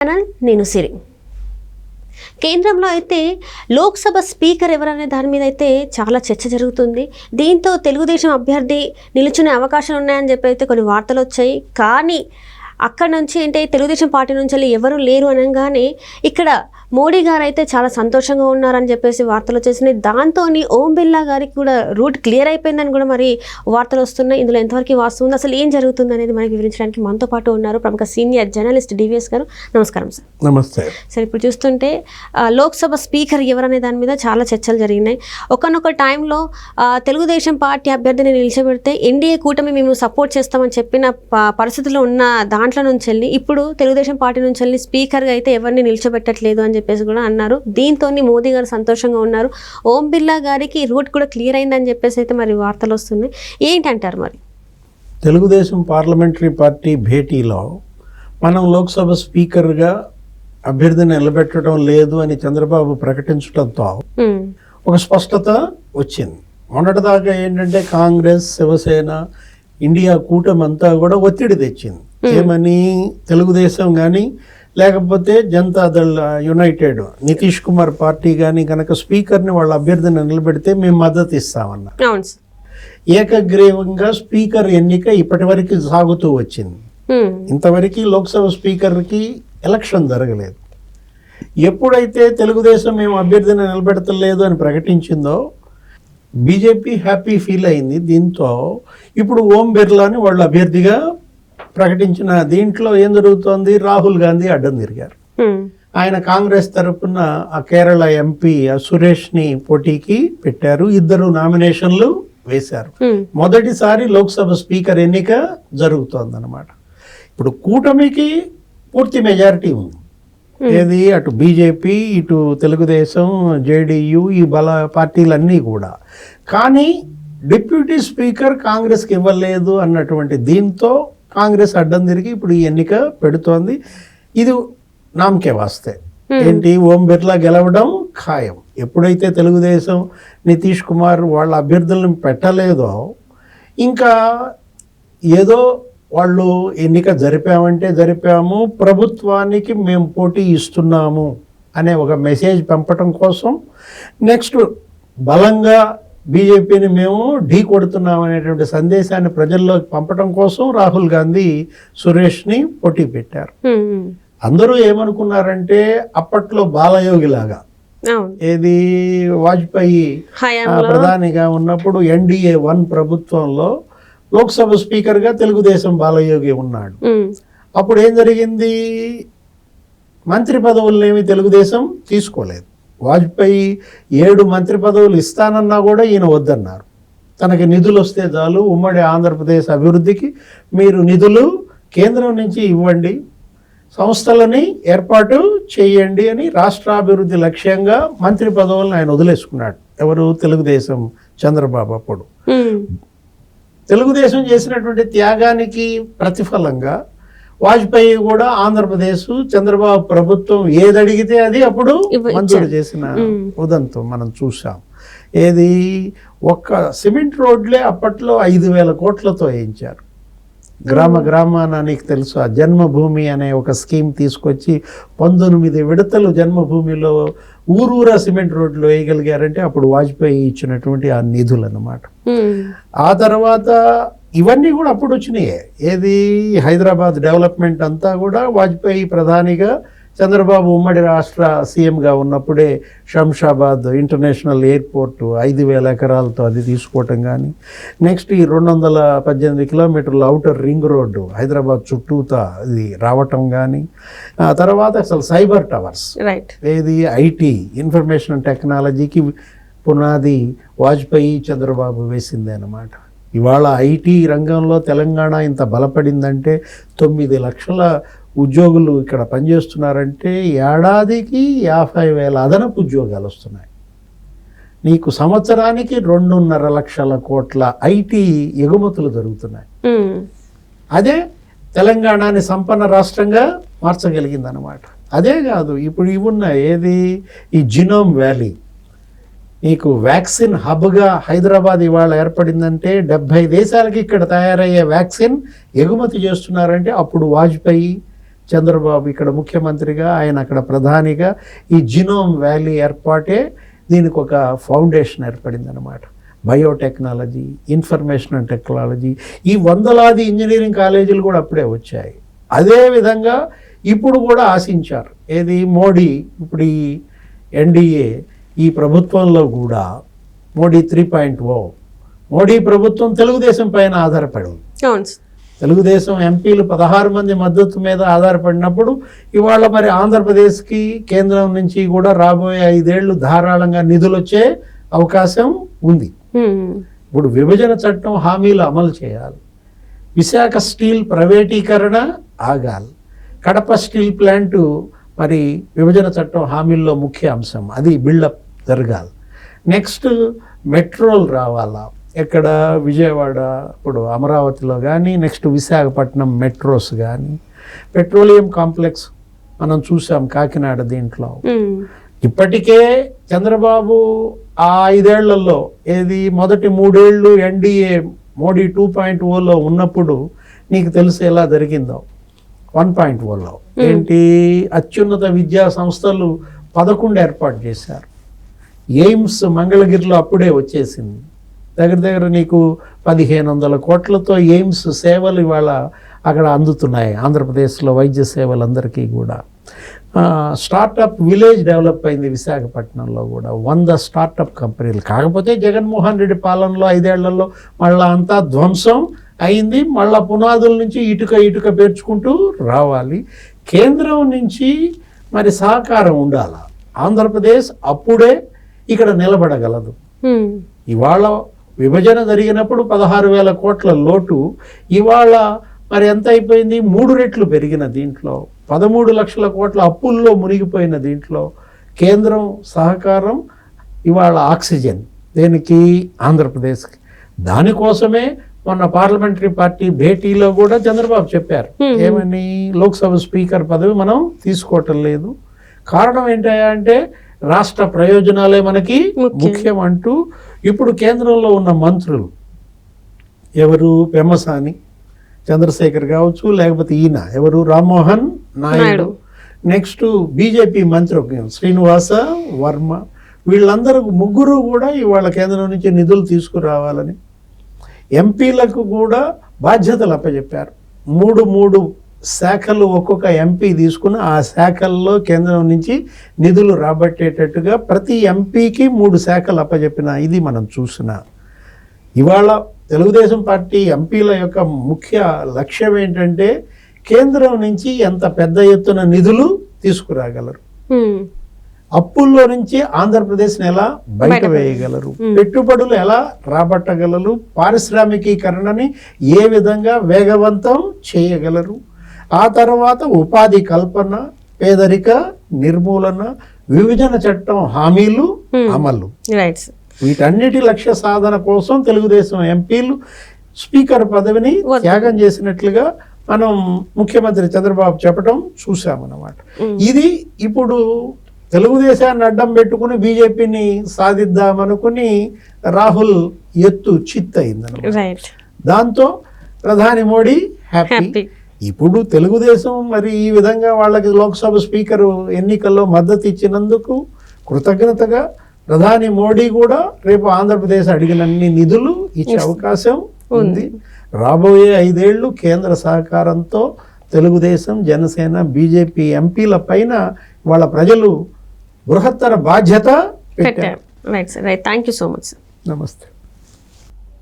Channel నేను సిరి. కేంద్రంలో అయితే లోక్సభ స్పీకర్ ఎవరనే దాని మీద అయితే చాలా చర్చ జరుగుతుంది. దీంతో తెలుగుదేశం అభ్యర్థి నిలుచునే అవకాశాలు ఉన్నాయని చెప్పి అయితే కొన్ని వార్తలు వచ్చాయి. కానీ అక్కడ నుంచి అంటే తెలుగుదేశం పార్టీ నుంచి వెళ్ళి ఎవరు లేరు అనగానే ఇక్కడ మోడీ గారు అయితే చాలా సంతోషంగా ఉన్నారని చెప్పేసి వార్తలు వచ్చేసినాయి. దాంతో ఓం బిర్లా గారికి కూడా రూట్ క్లియర్ అయిపోయిందని కూడా మరి వార్తలు వస్తున్నాయి. ఇందులో ఎంతవరకు వాస్తవం, అసలు ఏం జరుగుతుంది అనేది మనకి వివరించడానికి మనతో పాటు ఉన్నారు ప్రముఖ సీనియర్ జర్నలిస్ట్ డివిఎస్ గారు. నమస్కారం సార్. నమస్తే సార్, ఇప్పుడు చూస్తుంటే లోక్సభ స్పీకర్ ఎవరనే దాని మీద చాలా చర్చలు జరిగినాయి. ఒకనొక టైంలో తెలుగుదేశం పార్టీ అభ్యర్థిని నిలిచబెడితే ఎన్డీఏ కూటమి మేము సపోర్ట్ చేస్తామని చెప్పిన పరిస్థితుల్లో ఉన్న దాంట్లో నుంచి వెళ్ళి ఇప్పుడు తెలుగుదేశం పార్టీ నుంచి వెళ్ళి స్పీకర్గా అయితే ఎవరిని నిలిచబెట్టట్లేదు అని చెప్పేసి కూడా అన్నారు. దీంతో మోదీ గారు సంతోషంగా ఉన్నారు. ఓం బిర్లా గారికి రూట్ కూడా క్లియర్ అయిందని చెప్పేసి అయితే మరి వార్తలు వస్తున్నాయి. ఏంటంటారు మరి? తెలుగుదేశం పార్లమెంటరీ పార్టీ భేటీలో మనం లోక్సభ స్పీకర్గా అభ్యర్థిని నిలబెట్టడం లేదు అని చంద్రబాబు ప్రకటించడంతో ఒక స్పష్టత వచ్చింది. మొన్నటిదాకా ఏంటంటే కాంగ్రెస్, శివసేన, ఇండియా కూటమి అంతా కూడా ఒత్తిడి తెచ్చింది. ఏమని? తెలుగుదేశం కానీ లేకపోతే జనతాదళ్ యునైటెడ్ నితీష్ కుమార్ పార్టీ కానీ కనుక స్పీకర్ని వాళ్ళ అభ్యర్థిని నిలబెడితే మేము మద్దతు ఇస్తామన్నారు. ఏకగ్రీవంగా స్పీకర్ ఎన్నిక ఇప్పటి వరకు సాగుతూ వచ్చింది. ఇంతవరకు లోక్సభ స్పీకర్కి ఎలక్షన్ జరగలేదు. ఎప్పుడైతే తెలుగుదేశం మేము అభ్యర్థిని నిలబెడతలేదు అని ప్రకటించిందో బీజేపీ హ్యాపీ ఫీల్ అయింది. దీంతో ఇప్పుడు ఓం బిర్లాని వాళ్ళ అభ్యర్థిగా ప్రకటించిన దీంట్లో ఏం జరుగుతోంది? రాహుల్ గాంధీ అడ్డం తిరిగారు. ఆయన కాంగ్రెస్ తరఫున ఆ కేరళ ఎంపీ సురేష్ని పోటీకి పెట్టారు. ఇద్దరు నామినేషన్లు వేశారు. మొదటిసారి లోక్సభ స్పీకర్ ఎన్నిక జరుగుతోందన్నమాట. ఇప్పుడు కూటమికి పూర్తి మెజారిటీ ఉంది. ఏది? అటు బీజేపీ, ఇటు తెలుగుదేశం, జేడీయూ, ఈ పార్టీలన్నీ కూడా. కానీ డిప్యూటీ స్పీకర్ కాంగ్రెస్కి ఇవ్వలేదు అన్నటువంటి దీంతో కాంగ్రెస్ అడ్డం తిరిగి ఇప్పుడు ఈ ఎన్నిక పెడుతోంది. ఇది నామకే వాస్తే ఏంటి? ఓం బిర్లా గెలవడం ఖాయం. ఎప్పుడైతే తెలుగుదేశం నితీష్ కుమార్ వాళ్ళ అభ్యర్థులను పెట్టలేదో ఇంకా ఏదో వాళ్ళు ఎన్నిక జరిపామంటే జరిపాము, ప్రభుత్వానికి మేము పోటీ ఇస్తున్నాము అనే ఒక మెసేజ్ పంపటం కోసం, నెక్స్ట్ బలంగా బీజేపీని మేము ఢీ కొడుతున్నాం అనేటువంటి సందేశాన్ని ప్రజల్లోకి పంపటం కోసం రాహుల్ గాంధీ సురేష్ని పోటీ పెట్టారు. అందరూ ఏమనుకున్నారంటే అప్పట్లో బాలయోగి లాగా, ఏది వాజ్పేయి ప్రధానిగా ఉన్నప్పుడు ఎన్డీఏ 1 ప్రభుత్వంలో లోక్సభ స్పీకర్గా తెలుగుదేశం బాలయోగి ఉన్నాడు. అప్పుడు ఏం జరిగింది? మంత్రి పదవులనేమి తెలుగుదేశం తీసుకోలేదు. వాజ్పేయి 7 మంత్రి పదవులు ఇస్తానన్నా కూడా ఈయన వద్దన్నారు. తనకి నిధులు వస్తే చాలు, ఉమ్మడి ఆంధ్రప్రదేశ్ అభివృద్ధికి మీరు నిధులు కేంద్రం నుంచి ఇవ్వండి, సంస్థలని ఏర్పాటు చేయండి అని రాష్ట్రాభివృద్ధి లక్ష్యంగా మంత్రి పదవులను ఆయన వదిలేసుకున్నాడు. ఎవరు? తెలుగుదేశం చంద్రబాబు. అప్పుడు తెలుగుదేశం చేసినటువంటి త్యాగానికి ప్రతిఫలంగా వాజ్పేయి కూడా ఆంధ్రప్రదేశ్ చంద్రబాబు ప్రభుత్వం ఏదడిగితే అది అప్పుడు మంజూరు చేసిన ఉదంతం మనం చూసాం. ఏది? ఒక్క సిమెంట్ రోడ్లే అప్పట్లో 5,000 కోట్లతో వేయించారు. గ్రామ గ్రామాన నీకు తెలుసు ఆ జన్మభూమి అనే ఒక స్కీమ్ తీసుకొచ్చి 19 విడతలు జన్మభూమిలో ఊరూరా సిమెంట్ రోడ్లు వేయగలిగారంటే అప్పుడు వాజ్పేయి ఇచ్చినటువంటి ఆ నిధులు అన్నమాట. ఆ తర్వాత ఇవన్నీ కూడా అప్పుడు వచ్చినాయి. ఏది? హైదరాబాద్ డెవలప్మెంట్ అంతా కూడా వాజ్పేయి ప్రధానిగా, చంద్రబాబు ఉమ్మడి రాష్ట్ర సీఎంగా ఉన్నప్పుడే శంషాబాద్ ఇంటర్నేషనల్ ఎయిర్పోర్టు 5,000 ఎకరాలతో అది తీసుకోవటం కానీ, నెక్స్ట్ ఈ 218 కిలోమీటర్ల ఔటర్ రింగ్ రోడ్డు హైదరాబాద్ చుట్టూతా అది రావటం కానీ, ఆ తర్వాత అసలు సైబర్ టవర్స్, ఏది? ఐటీ ఇన్ఫర్మేషన్ టెక్నాలజీకి పునాది వాజ్పేయి చంద్రబాబు వేసిందే అన్నమాట. ఇవాళ ఐటీ రంగంలో తెలంగాణ ఇంత బలపడిందంటే 9 లక్షల ఉద్యోగులు ఇక్కడ పనిచేస్తున్నారంటే ఏడాదికి 50,000 అదనపు ఉద్యోగాలు వస్తున్నాయి. నీకు సంవత్సరానికి 2.5 లక్షల కోట్ల ఐటీ ఎగుమతులు జరుగుతున్నాయి. అదే తెలంగాణని సంపన్న రాష్ట్రంగా మార్చగలిగిందనమాట. అదే కాదు, ఇప్పుడు ఇవి ఉన్నాయి. ఏది? ఈ జినోమ్ వ్యాలీ, నీకు వ్యాక్సిన్ హబ్గా హైదరాబాద్ ఇవాళ ఏర్పడిందంటే 70 దేశాలకి ఇక్కడ తయారయ్యే వ్యాక్సిన్ ఎగుమతి చేస్తున్నారంటే అప్పుడు వాజ్పేయి చంద్రబాబు ఇక్కడ ముఖ్యమంత్రిగా, ఆయన అక్కడ ప్రధానిగా, ఈ జినోమ్ వ్యాలీ ఏర్పాటే దీనికి ఒక ఫౌండేషన్ ఏర్పడింది అనమాట. బయోటెక్నాలజీ, ఇన్ఫర్మేషన్ అండ్ టెక్నాలజీ, ఈ వందలాది ఇంజనీరింగ్ కాలేజీలు కూడా అప్పుడే వచ్చాయి. అదేవిధంగా ఇప్పుడు కూడా ఆశించారు. ఏది మోడీ, ఇప్పుడు ఈ ఎన్డీఏ ఈ ప్రభుత్వంలో కూడా మోడీ 3.0, మోడీ ప్రభుత్వం తెలుగుదేశం పైన ఆధారపడింది. తెలుగుదేశం ఎంపీలు 16 మంది మద్దతు మీద ఆధారపడినప్పుడు ఇవాళ మరి ఆంధ్రప్రదేశ్కి కేంద్రం నుంచి కూడా రాబోయే 5 ఏళ్ళు ధారాళంగా నిధులు వచ్చే అవకాశం ఉంది. ఇప్పుడు విభజన చట్టం హామీలు అమలు చేయాలి, విశాఖ స్టీల్ ప్రైవేటీకరణ ఆగాలి, కడప స్టీల్ ప్లాంటు మరి విభజన చట్టం హామీల్లో ముఖ్య అంశం, అది బిల్డప్ జరగాలి. నెక్స్ట్ మెట్రోలు రావాలా, ఎక్కడ విజయవాడ, ఇప్పుడు అమరావతిలో కానీ, నెక్స్ట్ విశాఖపట్నం మెట్రోస్ కానీ, పెట్రోలియం కాంప్లెక్స్ మనం చూసాం కాకినాడ. దీంట్లో ఇప్పటికే చంద్రబాబు ఆ 5 ఏళ్లలో ఏది మొదటి 3 ఏళ్ళు ఎన్డీఏ మోడీ 2.0లో ఉన్నప్పుడు నీకు తెలుసు ఎలా జరిగిందో. 1.0లో ఏంటి, అత్యున్నత విద్యా సంస్థలు 11 ఏర్పాటు చేశారు. ఎయిమ్స్ మంగళగిరిలో అప్పుడే వచ్చేసింది. దగ్గర నీకు 1500 కోట్లతో ఎయిమ్స్ సేవలు ఇవాళ అక్కడ అందుతున్నాయి ఆంధ్రప్రదేశ్లో, వైద్య సేవలందరికీ కూడా. స్టార్టప్ విలేజ్ డెవలప్ అయింది విశాఖపట్నంలో కూడా, 100 స్టార్టప్ కంపెనీలు. కాకపోతే జగన్మోహన్ రెడ్డి పాలనలో 5 ఏళ్లలో మళ్ళా అంతా ధ్వంసం అయింది. మళ్ళా పునాదుల నుంచి ఇటుక పేర్చుకుంటూ రావాలి. కేంద్రం నుంచి మరి సహకారం ఉండాలి. ఆంధ్రప్రదేశ్ అప్పుడే ఇక్కడ నిలబడగలదు. ఇవాళ విభజన జరిగినప్పుడు 16,000 కోట్ల లోటు, ఇవాళ మరి ఎంత అయిపోయింది, 3 రెట్లు పెరిగిన దీంట్లో 13 లక్షల కోట్ల అప్పుల్లో మునిగిపోయిన దీంట్లో కేంద్రం సహకారం ఇవాళ ఆక్సిజన్ దేనికి, ఆంధ్రప్రదేశ్కి. దానికోసమే మొన్న పార్లమెంటరీ పార్టీ భేటీలో కూడా చంద్రబాబు చెప్పారు, ఏమని, లోక్సభ స్పీకర్ పదవి మనం తీసుకోవటం లేదు. కారణం ఏంటంటే అంటే రాష్ట్ర ప్రయోజనాలే మనకి ముఖ్యం అంటూ. ఇప్పుడు కేంద్రంలో ఉన్న మంత్రులు ఎవరు, పెమ్మసాని చంద్రశేఖర్ కావచ్చు, లేకపోతే ఈయన ఎవరు, రామ్మోహన్ నాయుడు, నెక్స్ట్ బీజేపీ మంత్రి శ్రీనివాస వర్మ, వీళ్ళందరూ ముగ్గురు కూడా ఇవాళ కేంద్రం నుంచి నిధులు తీసుకురావాలని ఎంపీలకు కూడా బాధ్యతలు అప్పచెప్పారు. 3 శాఖలు ఒక్కొక్క ఎంపీ తీసుకుని ఆ శాఖల్లో కేంద్రం నుంచి నిధులు రాబట్టేటట్టుగా ప్రతి ఎంపీకి 3 శాఖలు అప్పచెప్పిన ఇది మనం చూసిన. ఇవాళ తెలుగుదేశం పార్టీ ఎంపీల యొక్క ముఖ్య లక్ష్యం ఏంటంటే కేంద్రం నుంచి ఎంత పెద్ద ఎత్తున నిధులు తీసుకురాగలరు, అప్పుల్లో నుంచి ఆంధ్రప్రదేశ్ని ఎలా బయట వేయగలరు, పెట్టుబడులు ఎలా రాబట్టగలరు, పారిశ్రామికీకరణని ఏ విధంగా వేగవంతం చేయగలరు, ఆ తర్వాత ఉపాధి కల్పన, పేదరిక నిర్మూలన, విభజన చట్టం హామీలు అమలు, వీటన్నిటి లక్ష్య సాధన కోసం తెలుగుదేశం ఎంపీలు స్పీకర్ పదవిని త్యాగం చేసినట్లుగా మనం ముఖ్యమంత్రి చంద్రబాబు చెప్పడం చూసామన్నమాట. ఇది ఇప్పుడు తెలుగుదేశాన్ని అడ్డం పెట్టుకుని బీజేపీని సాధిద్దామనుకుని రాహుల్ ఎత్తు చిత్తయిందన్నమాట. దాంతో ప్రధాని మోడీ హ్యాపీ. ఇప్పుడు తెలుగుదేశం మరి ఈ విధంగా వాళ్ళకి లోక్సభ స్పీకర్ ఎన్నికల్లో మద్దతు ఇచ్చినందుకు కృతజ్ఞతగా ప్రధాని మోడీ కూడా రేపు ఆంధ్రప్రదేశ్ అడిగినన్ని నిధులు ఇచ్చే అవకాశం ఉంది. రాబోయే 5 ఏళ్ళు కేంద్ర సహకారంతో తెలుగుదేశం, జనసేన, బీజేపీ ఎంపీల పైన వాళ్ళ ప్రజలు బృహత్తర బాధ్యత పెట్టారు. Thank you so much. నమస్తే.